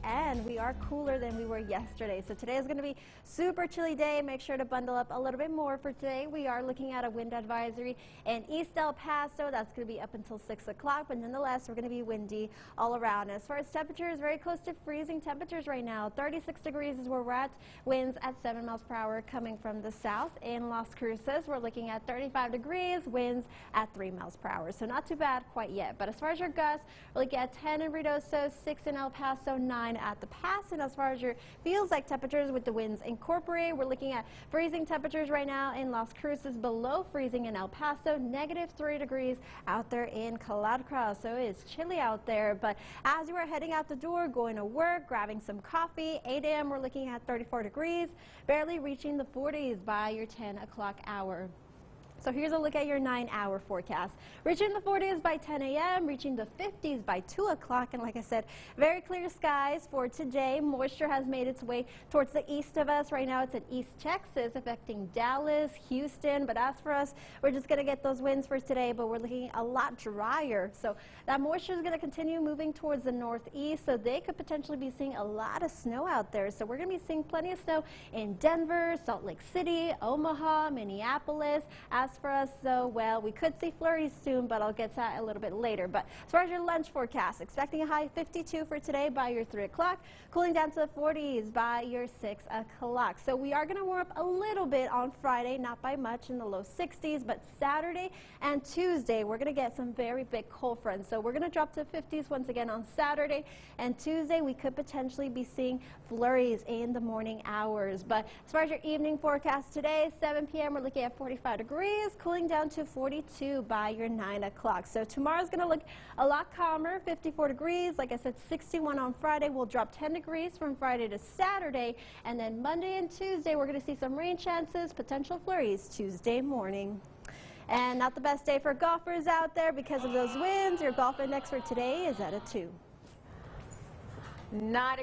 And we are cooler than we were yesterday. So today is going to be super chilly day. Make sure to bundle up a little bit more for today. We are looking at a wind advisory in East El Paso. That's going to be up until 6 o'clock, but nonetheless, we're going to be windy all around. As far as temperatures, very close to freezing temperatures right now. 36 degrees is where we're at. Winds at 7 miles per hour coming from the south. In Las Cruces, we're looking at 35 degrees, winds at 3 miles per hour. So not too bad quite yet. But as far as your gusts, we're looking at 10 in Ruidoso, 6 in El Paso, 9 at the pass. And as far as your feels like temperatures with the winds incorporated, we're looking at freezing temperatures right now in Las Cruces, below freezing in El Paso, -3 degrees out there in Caladcra. So it is chilly out there. But as you are heading out the door, going to work, grabbing some coffee, 8 a.m. we're looking at 34 degrees, barely reaching the 40s by your 10 o'clock hour. So here's a look at your 9-hour forecast. Reaching the 40s by 10 a.m., reaching the 50s by 2 o'clock. And like I said, very clear skies for today. Moisture has made its way towards the east of us. Right now it's in East Texas, affecting Dallas, Houston. But as for us, we're just going to get those winds for today, but we're looking a lot drier. So that moisture is going to continue moving towards the northeast, so they could potentially be seeing a lot of snow out there. So we're going to be seeing plenty of snow in Denver, Salt Lake City, Omaha, Minneapolis. As for us, so well, we could see flurries soon, but I'll get to that a little bit later. But as far as your lunch forecast, expecting a high 52 for today by your 3 o'clock, cooling down to the 40s by your 6 o'clock. So we are going to warm up a little bit on Friday, not by much, in the low 60s, but Saturday and Tuesday we're going to get some very big cold fronts. So we're going to drop to 50s once again on Saturday, and Tuesday we could potentially be seeing flurries in the morning hours. But as far as your evening forecast today, 7 p.m. we're looking at 45 degrees, cooling down to 42 by your 9 o'clock. So tomorrow's going to look a lot calmer, 54 degrees. Like I said, 61 on Friday. We'll drop 10 degrees from Friday to Saturday. And then Monday and Tuesday, we're going to see some rain chances, potential flurries Tuesday morning. And not the best day for golfers out there because of those winds. Your golf index for today is at a 2. Not